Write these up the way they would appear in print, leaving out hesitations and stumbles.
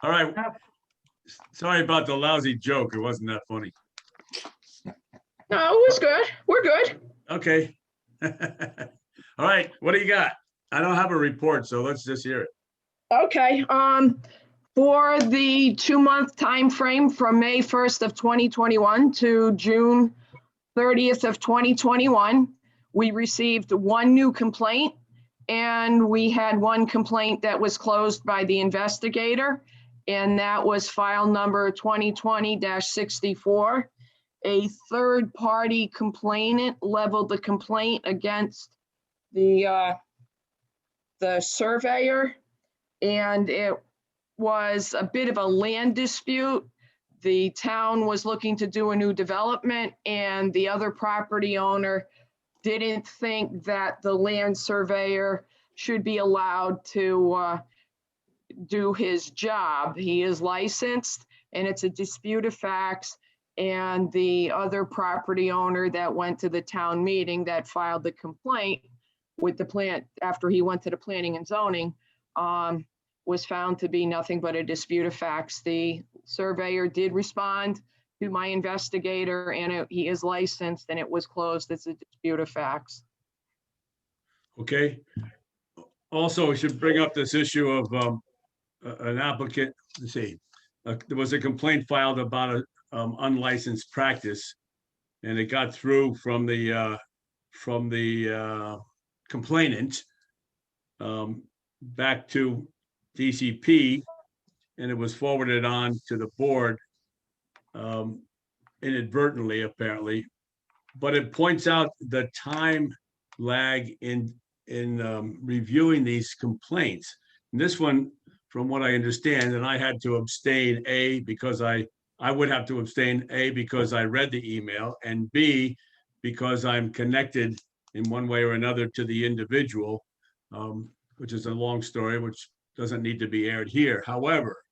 All right. Sorry about the lousy joke. It wasn't that funny. No, it was good. We're good. Okay. All right. What do you got? I don't have a report, so let's just hear it. Okay, for the 2-month time frame from May 1st of 2021 to June 30th of 2021, we received 1 new complaint, and we had 1 complaint that was closed by the investigator, and that was file number 2020-64. A third-party complainant leveled the complaint against the surveyor, and it was a bit of a land dispute. The town was looking to do a new development, and the other property owner didn't think that the land surveyor should be allowed to do his job. He is licensed, and it's a dispute of facts. And the other property owner that went to the town meeting that filed the complaint with the plant after he went to the planning and zoning was found to be nothing but a dispute of facts. The surveyor did respond to my investigator, and he is licensed, and it was closed as a dispute of facts. Okay. Also, we should bring up this issue of an applicant. Let's see. There was a complaint filed about a unlicensed practice, and it got through from the complainant back to DCP, and it was forwarded on to the board inadvertently, apparently. But it points out the time lag in reviewing these complaints. And this one, from what I understand, and I had to abstain, A, because I would have to abstain, A, because I read the email, and B, because I'm connected in one way or another to the individual, which is a long story, which doesn't need to be aired here. However,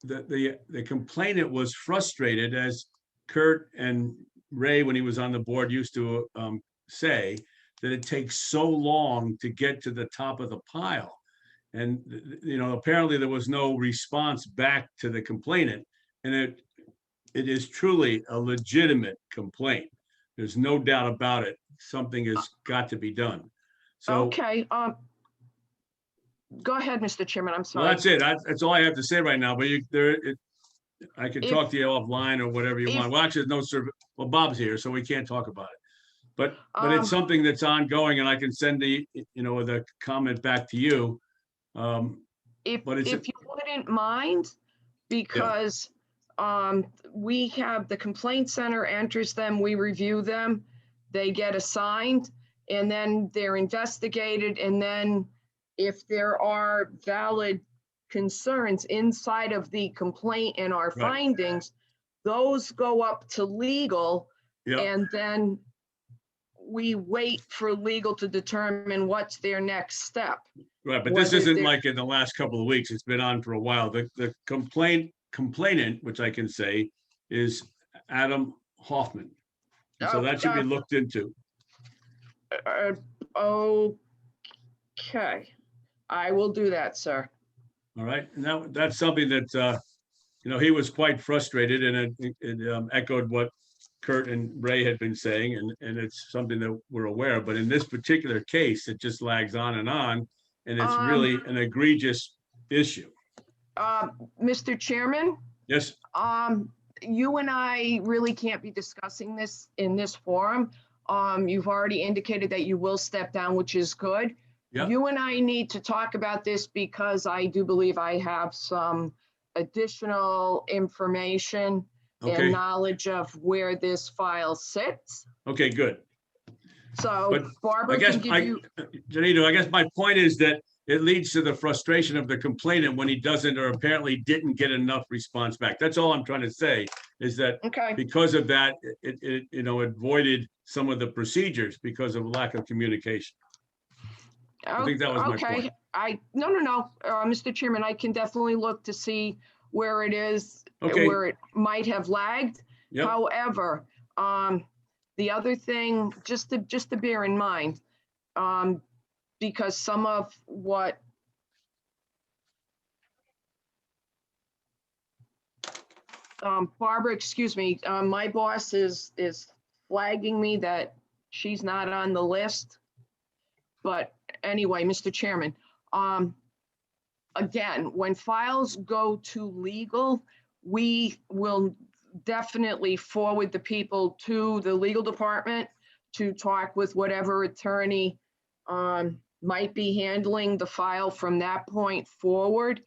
the complainant was frustrated, as Kurt and Ray, when he was on the board, used to say, that it takes so long to get to the top of the pile. And, you know, apparently there was no response back to the complainant. And it is truly a legitimate complaint. There's no doubt about it. Something has got to be done. So, okay, go ahead, Mr. Chairman. I'm sorry. well, that's it. That's all I have to say right now. But I can talk to you offline or whatever you want. Well, actually, no survey. Well, Bob's here, so we can't talk about it. But it's something that's ongoing, and I can send the comment back to you. If you wouldn't mind, because we have the complaint center enters them, we review them, they get assigned, and then they're investigated, and then if there are valid concerns inside of the complaint and our findings, those go up to legal, and then we wait for legal to determine what's their next step. Right, but this isn't like in the last couple of weeks. It's been on for a while. The complainant, which I can say, is Adam Hoffman. And so that should be looked into. Okay, I will do that, sir. All right, and that's something that he was quite frustrated, and it echoed what Kurt and Ray had been saying, and it's something that we're aware of. But in this particular case, it just lags on, and it's really an egregious issue. Mr. Chairman? Yes. You and I really can't be discussing this in this forum. You've already indicated that you will step down, which is good. Yep. You and I need to talk about this because I do believe I have some additional information and knowledge of where this file sits. Okay, good. So Barbara can give you. Janito, I guess my point is that it leads to the frustration of the complainant when he doesn't, or apparently didn't get enough response back. That's all I'm trying to say, is that because of that, it voided some of the procedures because of lack of communication. I think that was my point. No. Mr. Chairman, I can definitely look to see where it is, where it might have lagged. Yep. However, the other thing, just to bear in mind, because some of what Barbara, excuse me, my boss is flagging me that she's not on the list. But anyway, Mr. Chairman, again, when files go to legal, we will definitely forward the people to the legal department to talk with whatever attorney might be handling the file from that point forward.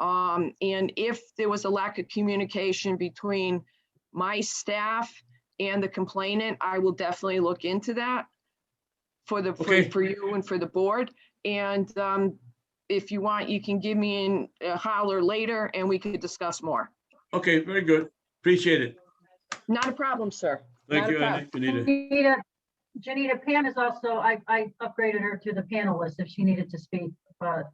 And if there was a lack of communication between my staff and the complainant, I will definitely look into that for Okay. for you and for the board. And if you want, you can give me a holler later and we could discuss more. Okay, very good. Appreciate it. Not a problem, sir. Thank Not a you, problem. Anita. Janita, Pam is also, I upgraded her to the panelist if she needed to speak, but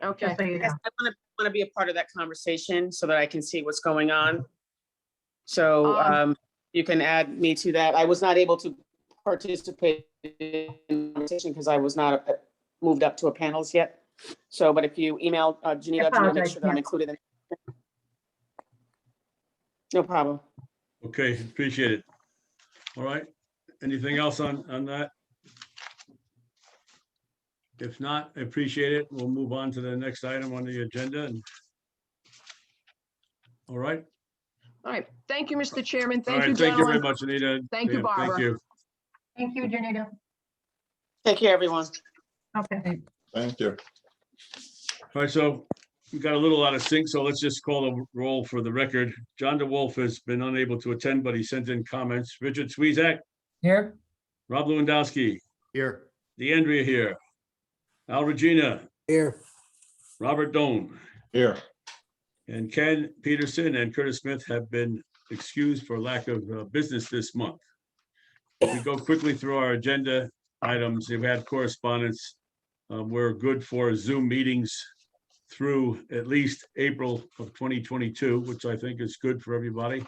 Okay. just so you know. I want to be a part of that conversation so that I can see what's going on. So you can add me to that. I was not able to participate in the conversation because I was not moved up to a panelist yet. So, but if you email Janita, I'll make sure that I'm included in. No problem. Okay, appreciate it. All right. Anything else on that? If not, I appreciate it. We'll move on to the next item on the agenda. All right. All right. Thank you, Mr. Chairman. All Thank you, right. Thank you very gentlemen. much, Anita. Thank you, Yeah, Barbara. Thank you. Thank you, Janita. Take care, everyone. Okay. Thank you. All right, so we got a little out of sync, so let's just call the roll for the record. John DeWolf has been unable to attend, but he sent in comments. Richard Swezak, Here. Rob Lewandowski, Here. DeAndrea here, Al Regina, Here. Robert Doan, Here. and Ken Peterson and Curtis Smith have been excused for lack of business this month. If we go quickly through our agenda items, we've had correspondence. We're good for Zoom meetings through at least April of 2022, which I think is good for everybody,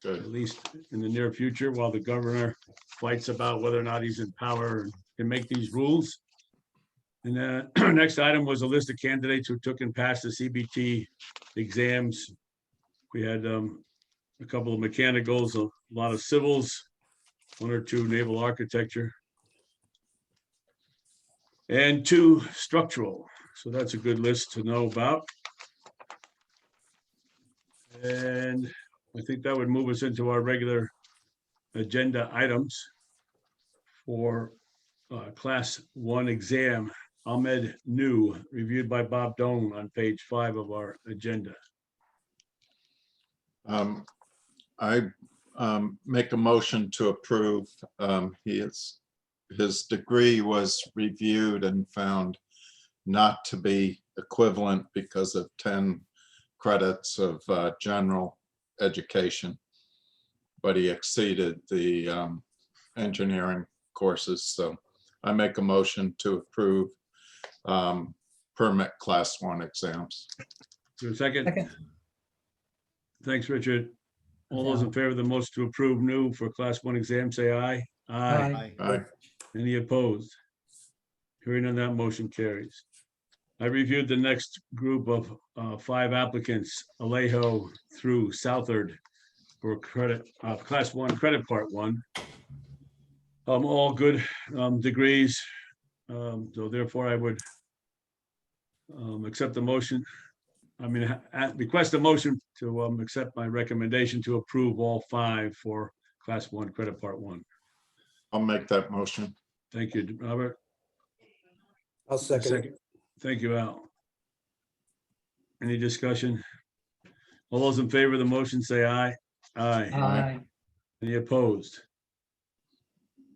Good. at least in the near future, while the governor fights about whether or not he's in power and can make these rules. And our next item was a list of candidates who took and passed the CBT exams. We had a couple of mechanicals, a lot of civils, 1 or 2 naval architecture, and 2 structural. So that's a good list to know about. And I think that would move us into our regular agenda items for class 1 exam. Ahmed New, reviewed by Bob Doan on page 5 of our agenda. I make a motion to approve. His degree was reviewed and found not to be equivalent because of 10 credits of general education, but he exceeded the engineering courses. So I make a motion to approve permit class 1 exams. Is there a second? Second. Thanks, Richard. All those in favor of the motion to approve New for class 1 exam, say aye. Aye. Aye. Any opposed? Hearing none, that motion carries. I reviewed the next group of 5 applicants, Alejo through Southard for credit, class 1 credit part 1. All good degrees. So therefore I would accept the motion. I mean, request a motion to accept my recommendation to approve all 5 for class 1 credit part 1. I'll make that motion. Thank you, Robert. I'll second it. Thank you, Al. Any discussion? All those in favor of the motion say aye. Aye. Aye. Any opposed?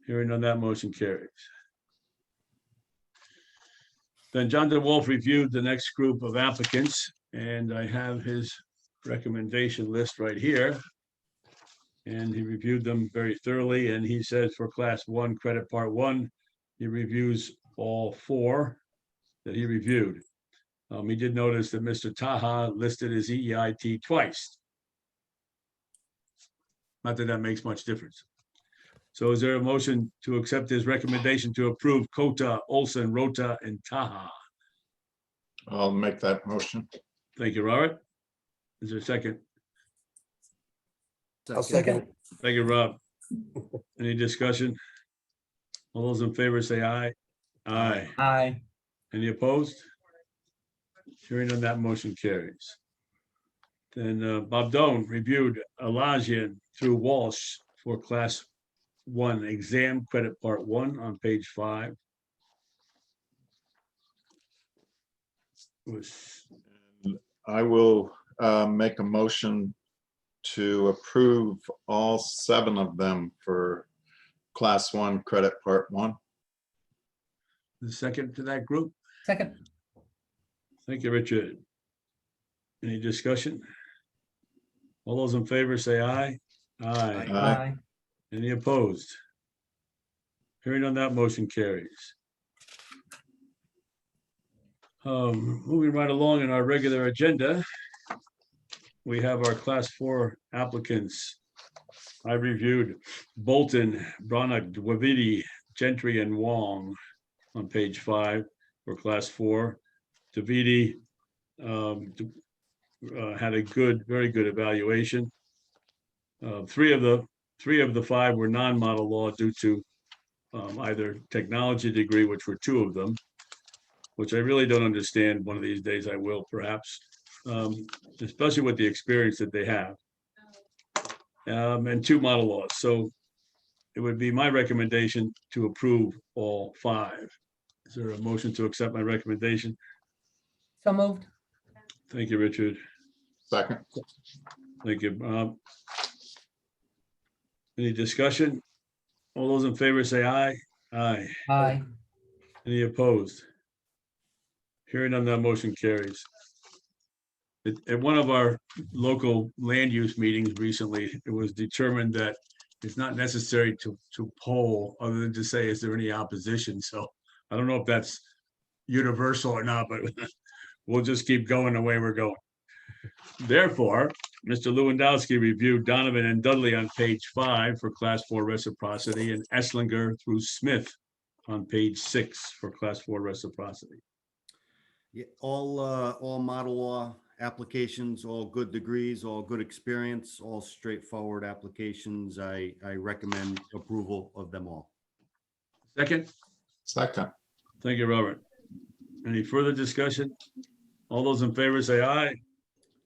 Hearing none, that motion carries. Then John DeWolf reviewed the next group of applicants, and I have his recommendation list right here. And he reviewed them very thoroughly, and he says for class 1 credit part 1, he reviews all 4 that he reviewed. He did notice that Mr. Taha listed his EEIT twice. Not that that makes much difference. So is there a motion to accept his recommendation to approve Kota, Olson, Rota, and Taha? I'll make that motion. Thank you, Robert. Is there a second? I'll second. Thank you, Rob. Any discussion? All those in favor say aye. Aye. Aye. Any opposed? Hearing none, that motion carries. Then Bob Doan reviewed Elagian through Walsh for Class 1 exam credit part 1 on page 5. Was I will make a motion to approve all 7 of them for Class 1 Credit Part 1. the second to that group? Second. Thank you, Richard. Any discussion? All those in favor say aye. Aye. Aye. Any opposed? Hearing on that, motion carries. Moving right along in our regular agenda, we have our Class 4 applicants. I reviewed Bolton, Brannock, Dwavidi, Gentry, and Wong on page 5 for Class 4. Davidi had a very good evaluation. Three of the 5 were non-model law due to either technology degree, which were 2 of them, which I really don't understand. One of these days I will, perhaps, especially with the experience that they have, and 2 model laws. So it would be my recommendation to approve all 5. Is there a motion to accept my recommendation? So moved. Thank you, Richard. Second. Thank you, Bob. Any discussion? All those in favor say aye. Aye. Aye. Any opposed? Hearing none, that motion carries. At one of our local land use meetings recently, it was determined that it's not necessary to poll other than to say, is there any opposition? So I don't know if that's universal or not, but we'll just keep going the way we're going. Therefore, Mr. Lewandowski reviewed Donovan and Dudley on page 5 for Class 4 reciprocity and Esslinger through Smith on page 6 for Class 4 reciprocity. Yeah, all model law applications, all good degrees, all good experience, all straightforward applications. I recommend approval of them all. Second, Second. thank you, Robert. Any further discussion? All those in favor say aye.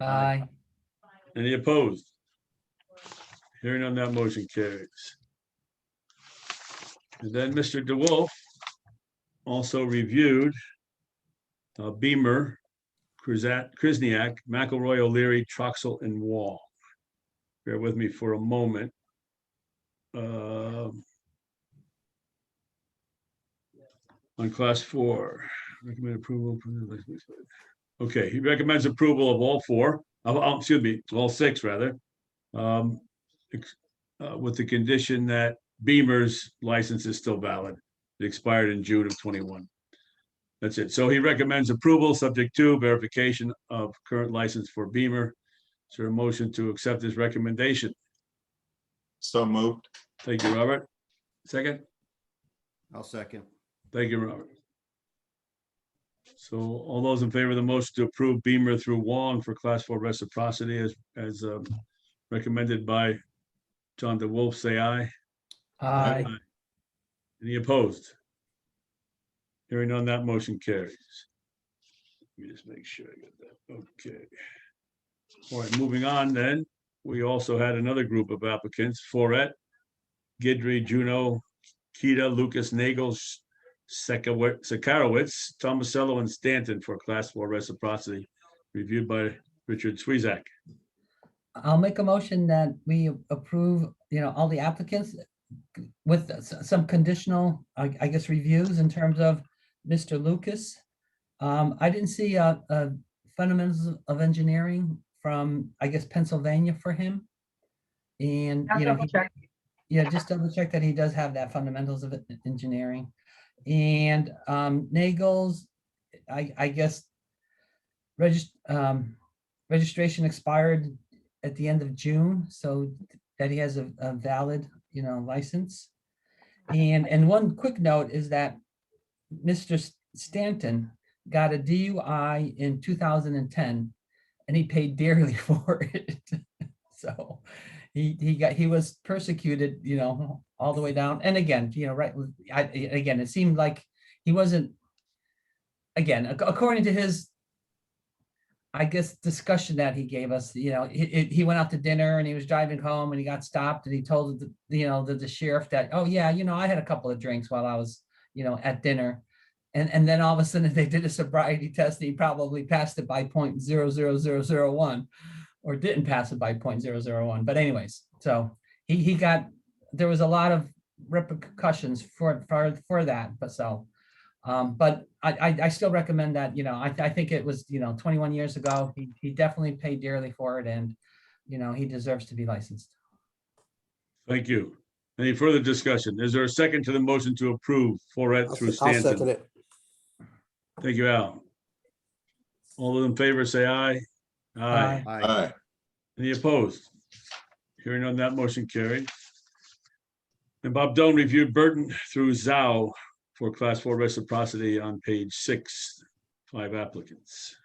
Aye. Any opposed? Hearing on that, motion carries. And then Mr. DeWolf also reviewed Beamer, Krisniak, McElroy, O'Leary, Troxel, and Wall. Bear with me for a moment. On Class 4, recommend approval. Okay, he recommends approval of all 4. Excuse me, all 6 rather, with the condition that Beamer's license is still valid. It expired in June of 21. That's it. So he recommends approval subject to verification of current license for Beamer. Is there a motion to accept his recommendation? So moved. Thank you, Robert. Second? I'll second. Thank you, Robert. So all those in favor of the motion to approve Beamer through Wong for Class 4 reciprocity as recommended by John DeWolf, say aye. Aye. Any opposed? Hearing none, that motion carries. Let me just make sure I get that. Okay. All right, moving on then. We also had another group of applicants, Foret, Gidry, Juno, Kita, Lucas, Nagel, Sakarowitz, Tomasello, and Stanton for Class 4 reciprocity, reviewed by Richard Swezak. I'll make a motion that we approve, all the applicants with some conditional, I guess, reviews in terms of Mr. Lucas. I didn't see a fundamentals of engineering from, I guess, Pennsylvania for him. And, I'll double check. just double check that he does have that fundamentals of engineering. And Nagel's, I guess, registration expired at the end of June, so that he has a valid, license. And one quick note is that Mr. Stanton got a DUI in 2010, and he paid dearly for it. So, he was persecuted, all the way down. And again, right, again, it seemed like he wasn't, again, according to his, I guess, discussion that he gave us, he went out to dinner and he was driving home and he got stopped and he told the sheriff that, oh yeah, I had a couple of drinks while I was, at dinner. And then all of a sudden they did a sobriety test. And he probably passed it by 0.00001 or didn't pass it by 0.001. But anyways, so he got, there was a lot of repercussions for that. But so, but I still recommend that, I think it was, 21 years ago. He definitely paid dearly for it, and, he deserves to be licensed. Thank you. Any further discussion? Is there a second to the motion to approve Foret through I'll second Stanton? it. Thank you, Al. All those in favor say aye. Aye. Aye. Aye. Any opposed? Hearing none, that motion carried. And Bob Doan reviewed Burton through Zhao for Class 4 reciprocity on page 6, 5 applicants.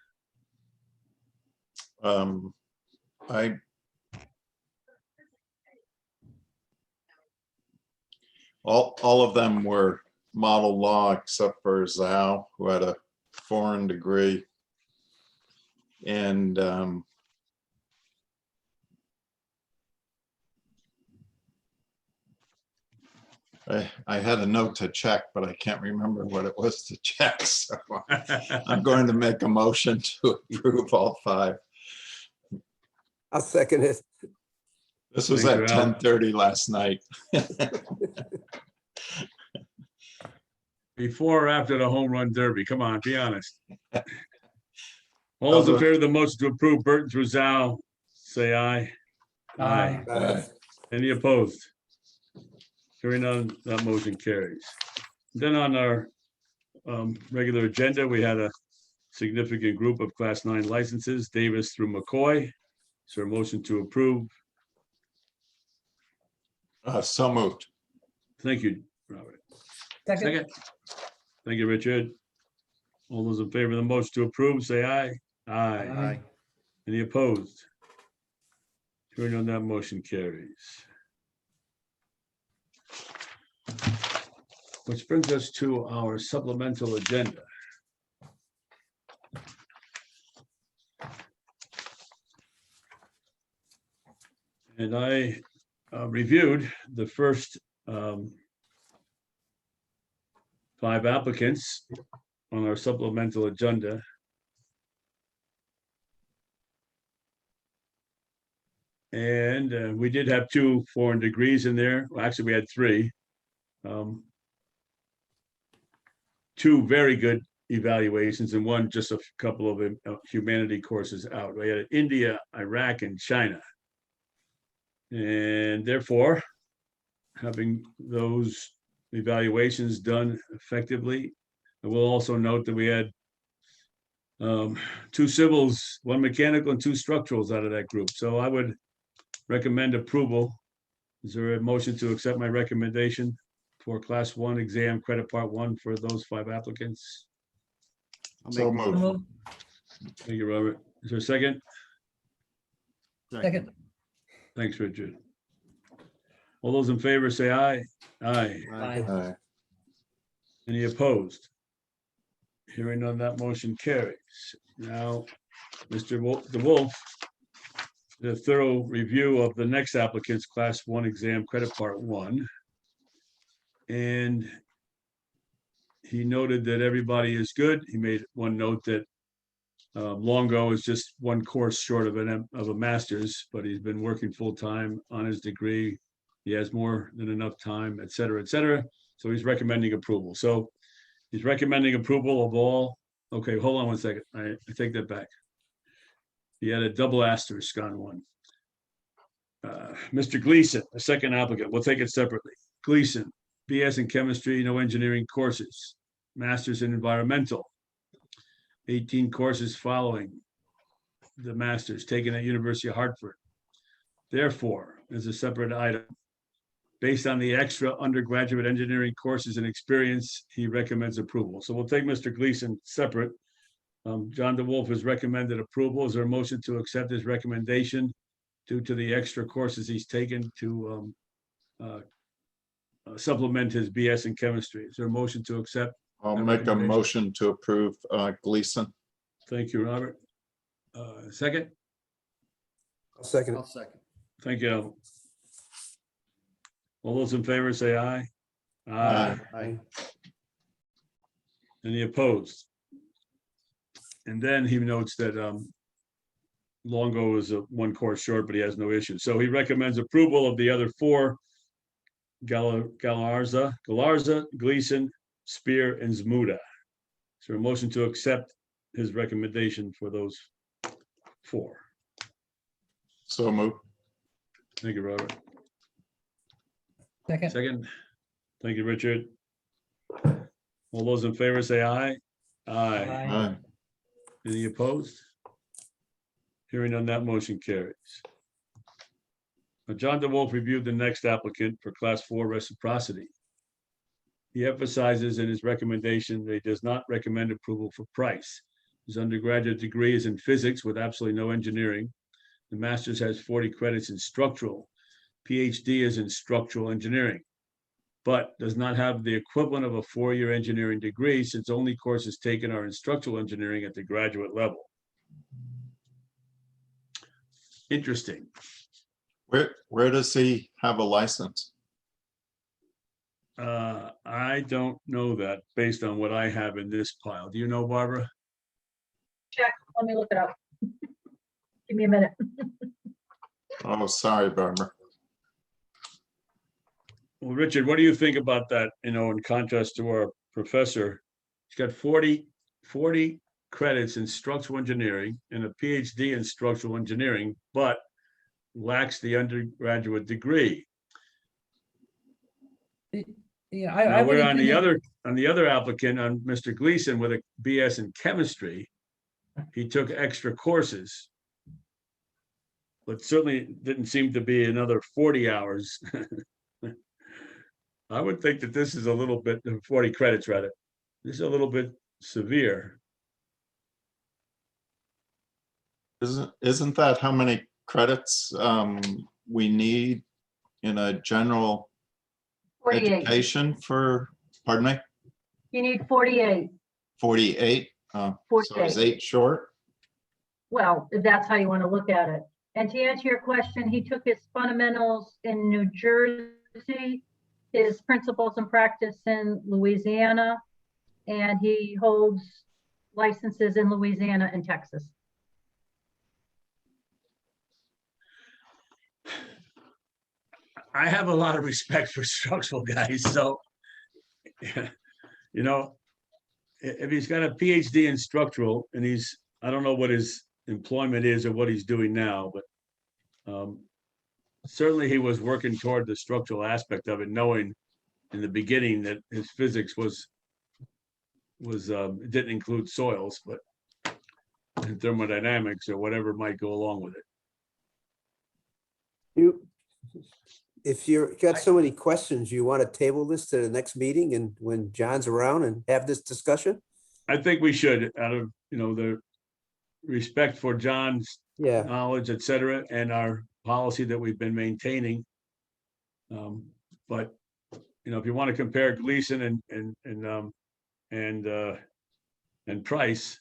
I all of them were model law except for Zhao, who had a foreign degree. And I had a note to check, but I can't remember what it was to check. So I'm going to make a motion to approve all 5. I'll second it. This was Thank at you, Al. 10:30 last night. Before or after the home run derby? Come on, be honest. All those in favor of the motion to approve Burton through Zhao, say aye. Aye. Aye. Any opposed? Hearing none, that motion carries. Then on our regular agenda, we had a significant group of Class 9 licenses, Davis through McCoy. Is there a motion to approve? So moved. Thank you, Robert. Second. Second. Thank you, Richard. All those in favor of the motion to approve, say aye. Aye. Aye. Any opposed? Hearing none, that motion carries. Which brings us to our supplemental agenda. And I reviewed the first 5 applicants on our supplemental agenda. And we did have 2 foreign degrees in there. Well, actually, we had 3. 2 very good evaluations and 1 just a couple of humanity courses out. We had India, Iraq, and China. And therefore, having those evaluations done effectively, I will also note that we had 2 civils, 1 mechanical, and 2 structurals out of that group. So I would recommend approval. Is there a motion to accept my recommendation for Class 1 exam credit part 1 for those 5 applicants? I'll So make a moved. motion. Thank you, Robert. Is there a second? Second. Thanks, Richard. All those in favor say aye. Aye. Aye. Aye. Any opposed? Hearing none, that motion carries. Now, Mr. DeWolf did a thorough review of the next applicant's Class 1 exam credit part 1. And he noted that everybody is good. He made 1 note that Longo is just 1 course short of a master's, but he's been working full-time on his degree. He has more than enough time, et cetera, et cetera. So he's recommending approval. So he's recommending approval of all. Okay, hold on 1 second. I take that back. He had a double asterisk on 1. Mr. Gleason, a second applicant. We'll take it separately. Gleason, BS in chemistry, no engineering courses. Masters in environmental. 18 courses following the master's taken at University of Hartford. Therefore, as a separate item, based on the extra undergraduate engineering courses and experience, he recommends approval. So we'll take Mr. Gleason separate. John DeWolf has recommended approval. Is there a motion to accept his recommendation due to the extra courses he's taken to supplement his BS in chemistry. Is there a motion to accept? I'll That make a recommendation. motion to approve Gleason. Thank you, Robert. Second? I'll second I'll it. second. Thank you, Al. All those in favor say aye. Aye. Aye. Any opposed? And then he notes that Longo is one course short, but he has no issue. So he recommends approval of the other four: Galarza, Gleason, Spear, and Zmuda. Is there a motion to accept his recommendation for those four? So move. Thank you, Robert. Second, Second. Thank you, Richard. All those in favor say aye. Aye. Aye. Any opposed? Hearing none, that motion carries. Now, John DeWolf reviewed the next applicant for Class 4 reciprocity. He emphasizes in his recommendation that he does not recommend approval for price. His undergraduate degree is in physics with absolutely no engineering. The master's has 40 credits in structural. PhD is in structural engineering, but does not have the equivalent of a 4-year engineering degree, since only courses taken are in structural engineering at the graduate level. Interesting. Where does he have a license? I don't know that based on what I have in this pile. Do you know, Barbara? Check, let me look it up. Give me a minute. Oh, sorry, Barbara. Well, Richard, what do you think about that? You know, in contrast to our professor, he's got 40 credits in structural engineering and a PhD in structural engineering, but lacks the undergraduate degree. yeah, Now I we're would on agree. the other applicant, on Mr. Gleason, with a BS in chemistry. He took extra courses, but certainly didn't seem to be another 40 hours. I would think that this is a little bit, 40 credits rather. This is a little bit severe. Isn't that how many credits we need in a general 48. education for, pardon me, You need 48. 48? So is 48. 8 short? Well, if that's how you want to look at it. And to answer your question, he took his fundamentals in New Jersey, his principles and practice in Louisiana, and he holds licenses in Louisiana and Texas. I have a lot of respect for structural guys, so, you know, if he's got a PhD in structural and I don't know what his employment is or what he's doing now, but certainly he was working toward the structural aspect of it, knowing in the beginning that his physics didn't include soils, but and thermodynamics or whatever might go along with it. If you're got so many questions, you want to table this to the next meeting and when John's around and have this discussion? I think we should, out of, you know, the respect for John's Yeah, knowledge, et cetera, and our policy that we've been maintaining. But, you know, if you want to compare Gleason and Price,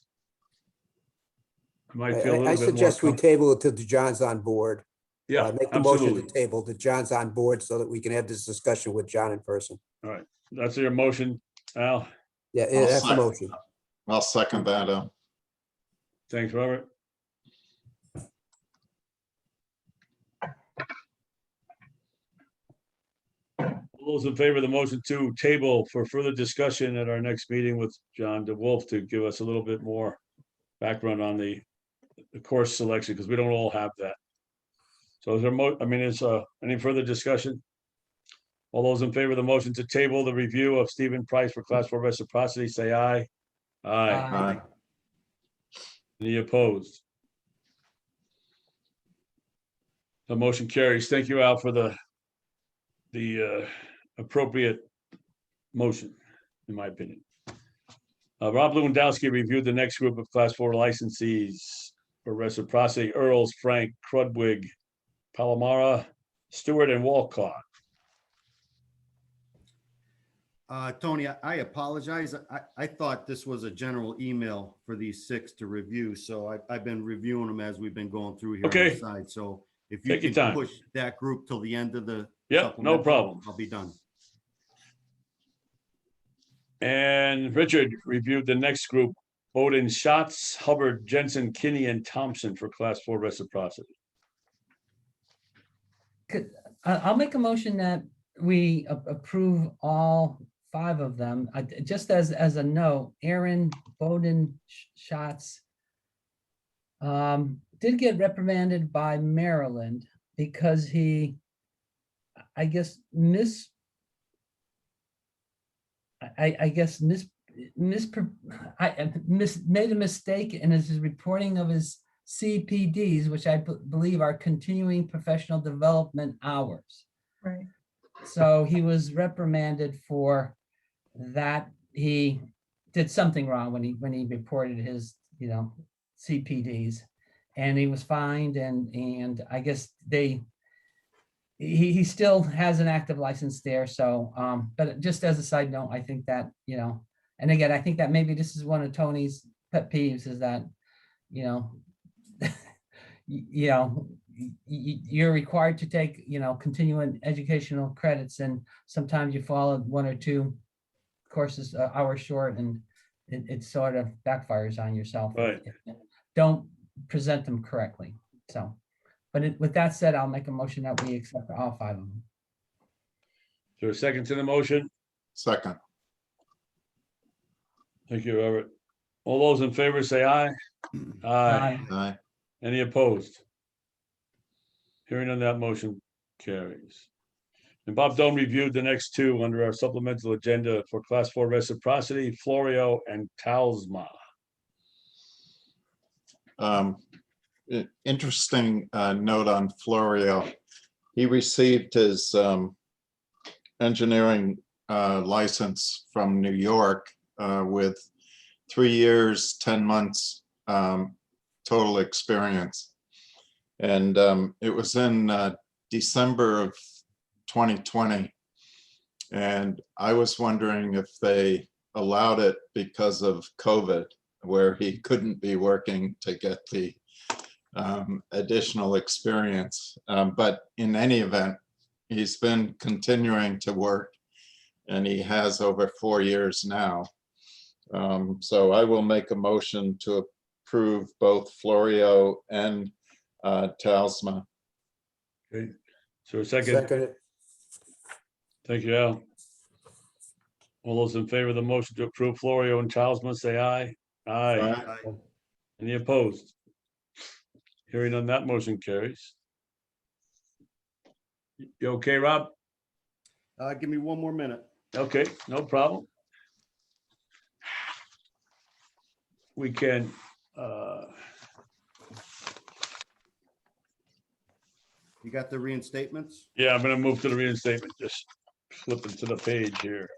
I might feel a I little bit more. suggest we table it till John's on board. Yeah, Make the motion absolutely. to table that John's on board so that we can have this discussion with John in person. All right, that's your motion, Al. Yeah, I'll that's the second. motion. I'll second that. Thanks, Robert. All those in favor of the motion to table for further discussion at our next meeting with John DeWolf to give us a little bit more background on the course selection, because we don't all have that. So is there any further discussion? All those in favor of the motion to table the review of Stephen Price for Class 4 reciprocity, say aye. Aye. Aye. Any opposed? The motion carries. Thank you, Al, for the appropriate motion, in my opinion. Rob Lewandowski reviewed the next group of Class 4 licensees for reciprocity: Earls, Frank, Crudwig, Palomara, Stewart, and Walcott. Tony, I apologize. I thought this was a general email for these 6 to review, so I've been reviewing them as we've been going through here on Okay. the side. So if you Take your can time. push that group till the end of the Yep, no supplemental, problem. I'll be done. And Richard reviewed the next group, Bowden, Schatz, Hubbard, Jensen, Kinney, and Thompson for Class 4 reciprocity. I'll make a motion that we approve all 5 of them. Just as a note, Aaron Bowden Schatz did get reprimanded by Maryland because he, I guess, made a mistake in his reporting of his CPDs, which I believe are continuing professional development hours. Right. So he was reprimanded for that. He did something wrong when he reported his, CPDs, and he was fined, and I guess he still has an active license there. So, but just as a side note, I think that, and again, I think that maybe this is one of Tony's pet peeves, is that, you're required to take, continuing educational credits, and sometimes you fall 1 or 2 courses hours short, and it sort of backfires on yourself. Right. if you don't present them correctly. So, but with that said, I'll make a motion that we accept all 5 of them. Is there a second to the motion? Second. Thank you, Robert. All those in favor say aye. Aye. Aye. Any opposed? Hearing on that, motion carries. And Bob Doan reviewed the next 2 under our supplemental agenda for Class 4 reciprocity, Florio and Talsma. Interesting note on Florio. He received his engineering license from New York with 3 years, 10 months total experience. And it was in December of 2020. And I was wondering if they allowed it because of COVID, where he couldn't be working to get the additional experience. But in any event, he's been continuing to work, and he has over 4 years now. So I will make a motion to approve both Florio and Talsma. Okay, so a second. Second, Thank you, Al. All those in favor of the motion to approve Florio and Talsma, say aye. Aye. Aye. Any opposed? Hearing on that, motion carries. You okay, Rob? Give me 1 more minute. Okay, no problem. We can, You got the reinstatements? yeah, I'm gonna move to the reinstatement, just flipping to the page here.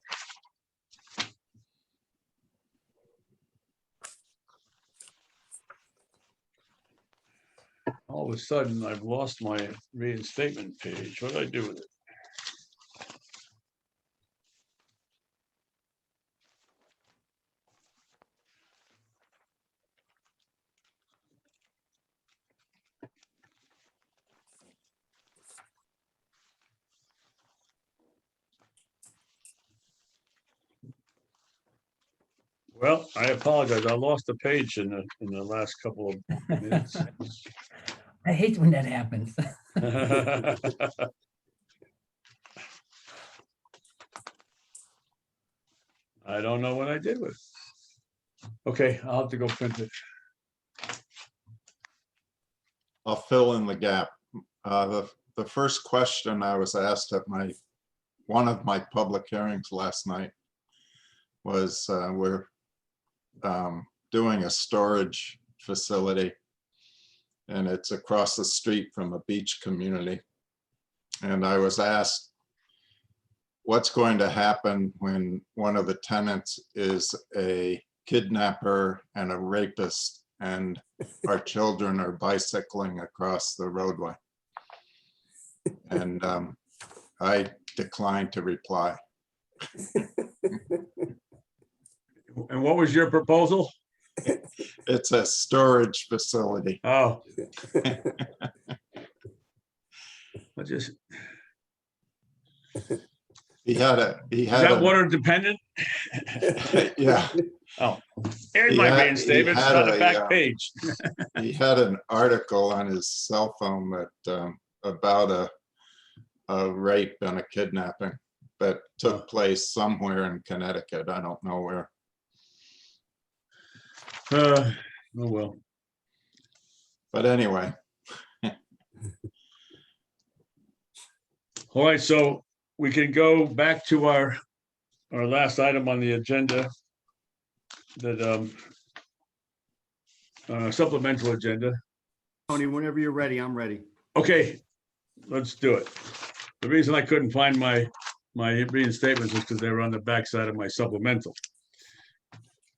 All of a sudden, I've lost my reinstatement page. What did I do with it? Well, I apologize. I lost the page in the last couple of minutes. I hate when that happens. I don't know what I did with it. Okay, I'll have to go print it. I'll fill in the gap. The first question I was asked at one of my public hearings last night was we're doing a storage facility, and it's across the street from a beach community. And I was asked, what's going to happen when one of the tenants is a kidnapper and a rapist, and our children are bicycling across the roadway? And I declined to reply. And what was your proposal? It's a storage facility. Oh. I just, He had a, is that water dependent? yeah, Oh, here's He my had- reinstatement, he it's had on the a, back page. he had an article on his cell phone that about a rape and a kidnapping that took place somewhere in Connecticut. I don't know where. Oh, well. But anyway, All right, so we can go back to our last item on the agenda. That supplemental agenda. Tony, whenever you're ready, I'm ready. Okay, let's do it. The reason I couldn't find my reinstatements is because they were on the backside of my supplemental.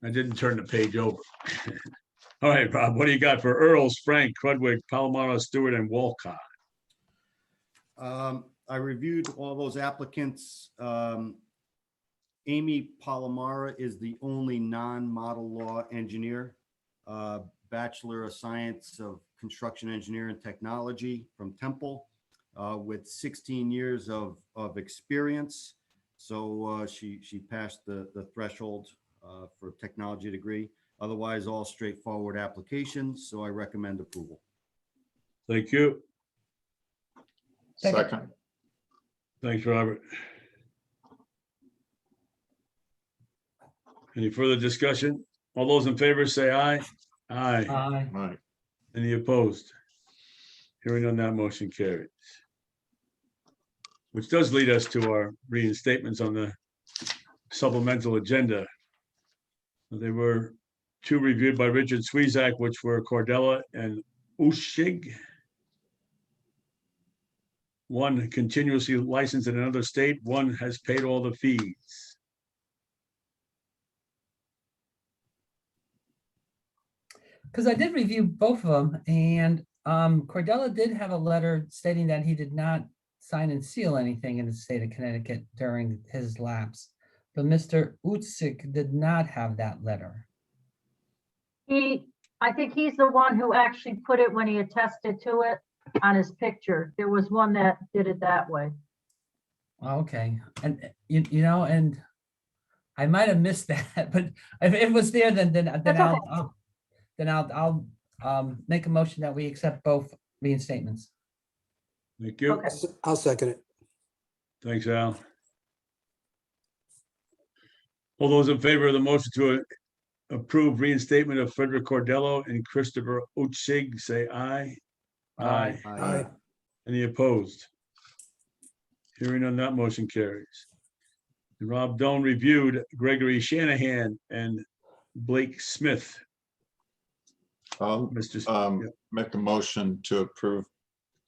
I didn't turn the page over. All right, Rob, what do you got for Earls, Frank, Crudwig, Palomaro, Stewart, and Walcott? I reviewed all those applicants. Amy Palomara is the only non-model law engineer, Bachelor of Science of Construction Engineering Technology from Temple, with 16 years of experience. So she passed the threshold for technology degree. Otherwise, all straightforward applications. So I recommend approval. Thank you. second, Thanks, Robert. Any further discussion? All those in favor say aye. Aye. Aye. right. Any opposed? Hearing on that, motion carries. Which does lead us to our reinstatements on the supplemental agenda. They were two reviewed by Richard Swezak, which were Cordella and Ushig. One continuously licensed in another state, one has paid all the fees. Because I did review both of them, and Cordella did have a letter stating that he did not sign and seal anything in the state of Connecticut during his lapse. But Mr. Utsik did not have that letter. I think he's the one who actually put it when he attested to it on his picture. There was one that did it that way. Okay, and you know, and I might have missed that, but if it was there, then That's okay. I'll make a motion that we accept both reinstatements. Thank you. Okay. I'll second it. Thanks, Al. All those in favor of the motion to approve reinstatement of Frederick Cordello and Christopher Utsig, say aye. Aye. Aye. Any opposed? Hearing on that, motion carries. And Rob Doan reviewed Gregory Shanahan and Blake Smith. I'll Mr. make a motion to approve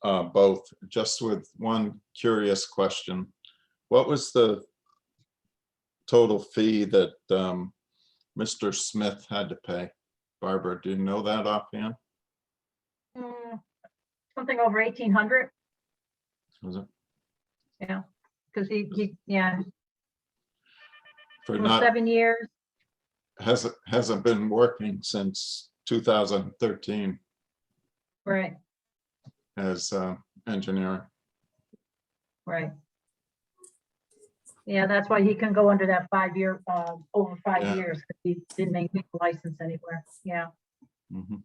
both, just with one curious question. What was the total fee that Mr. Smith had to pay? Barbara, do you know that offhand? Something over 1,800. Was it Yeah, because he for it was not, 7 years. hasn't been working since 2013 Right, as engineering. right. Yeah, that's why he can go under that 5-year, over 5 Yeah. years, because he didn't maintain a license anywhere. Yeah. Mhm.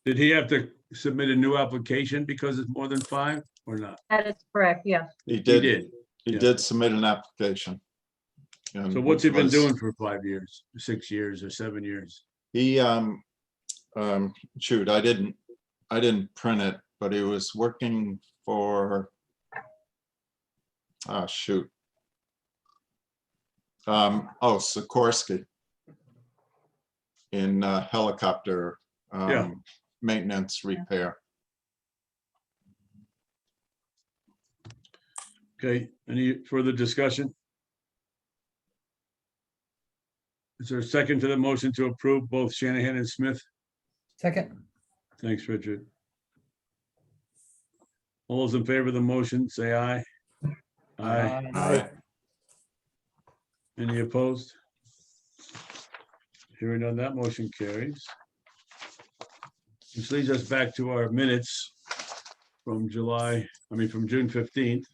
Did he have to submit a new application because it's more than 5 or not? That is correct, yes. He He did. did. He yeah. did submit an application. and So what's he been was- doing for 5 years, 6 years, or 7 years? He shoot, I didn't print it, but he was working for shoot. Sikorsky in helicopter Yeah. maintenance repair. Okay, any further discussion? Is there a second to the motion to approve both Shanahan and Smith? Second. Thanks, Richard. All those in favor of the motion, say aye. Aye. Aye. Any opposed? Hearing none, that motion carries. Which leads us back to our minutes from from June 15th.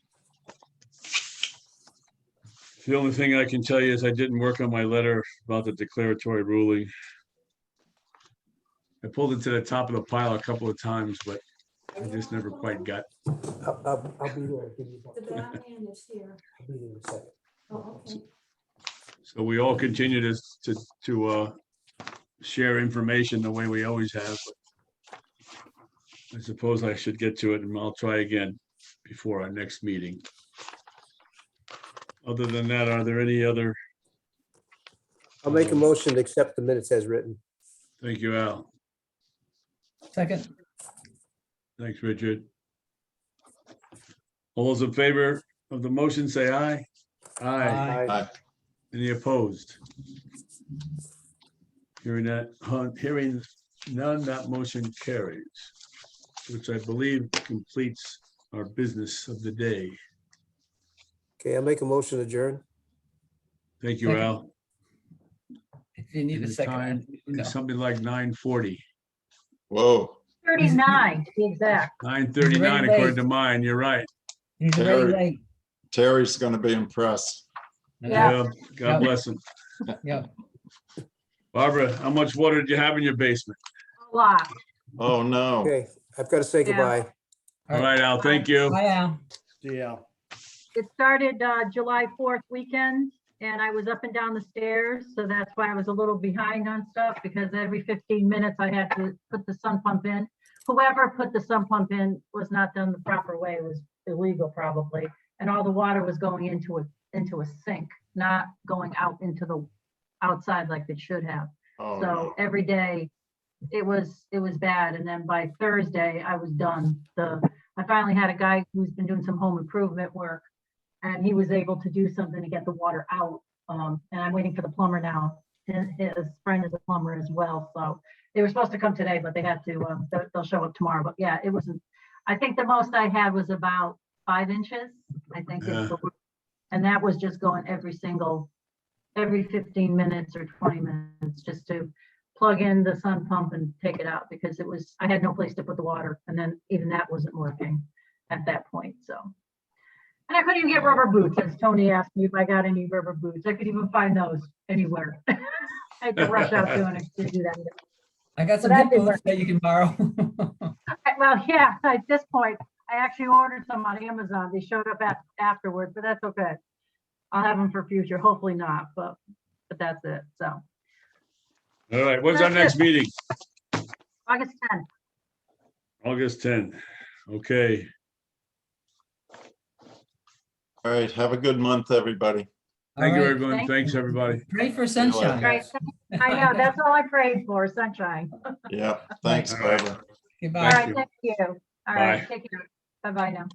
The only thing I can tell you is I didn't work on my letter about the declaratory ruling. I pulled it to the top of the pile a couple of times, but I just never quite got. I'll be there. Give you The about- brown hand is here. I'll be there in a second. Oh, okay. So we all continue to share information the way we always have. But I suppose I should get to it, and I'll try again before our next meeting. Other than that, are there any other? I'll make a motion to accept the minutes as written. Thank you, Al. Second, Thanks, Richard. All those in favor of the motion, say aye. Aye. Aye. Any opposed? Hearing none, that motion carries, which I believe completes our business of the day. Okay, I'll make a motion to adjourn. Thank you, Second. Al. if you need And a the second. time you know. is something like 9:40, Whoa, 39 to be exact. 9:39 according to mine. You're right. He's already Terry. late. Terry's gonna be impressed. Yeah. God bless him. Yeah. Barbara, how much water did you have in your basement? A lot. Oh, no. Okay, I've got to say Yeah. goodbye. All right, Al, thank you. Bye, Al. Yeah. It started July 4th weekend, and I was up and down the stairs, so that's why I was a little behind on stuff, because every 15 minutes I had to put the sump pump in. Whoever put the sump pump in was not done the proper way. It was illegal probably, and all the water was going into a sink, not going out into the outside like it should have. Oh, So no. every day it was bad. And then by Thursday I was done. I finally had a guy who's been doing some home improvement work, and he was able to do something to get the water out. And I'm waiting for the plumber now. His friend is a plumber as well. So they were supposed to come today, but they had to, they'll show up tomorrow. But yeah, it wasn't, I think the most I had was about 5 inches, I think. And that was just going every 15 minutes or 20 minutes just to plug in the sun pump and take it out, because I had no place to put the water. And then even that wasn't working at that point, so. And I couldn't even get rubber boots, as Tony asked me if I got any rubber boots. I could even find those anywhere. I had to rush out to do that. I got some But that hip didn't boots that you can borrow. Well, yeah, at this point, I actually ordered some on Amazon. They showed up afterwards, but that's okay. I'll have them for future, hopefully not, but that's it, so. All right, when's our next meeting? August 10th. August 10th. Okay. All right, have a good month, everybody. Thank you, All right. everyone. Thank Thanks, everybody. Pray for you sunshine. Right, I know, that's all I prayed for, sunshine. Yeah, thanks, All right. Barbara. All Goodbye. right, you. thank you. All right, Bye. take care. Bye-bye now.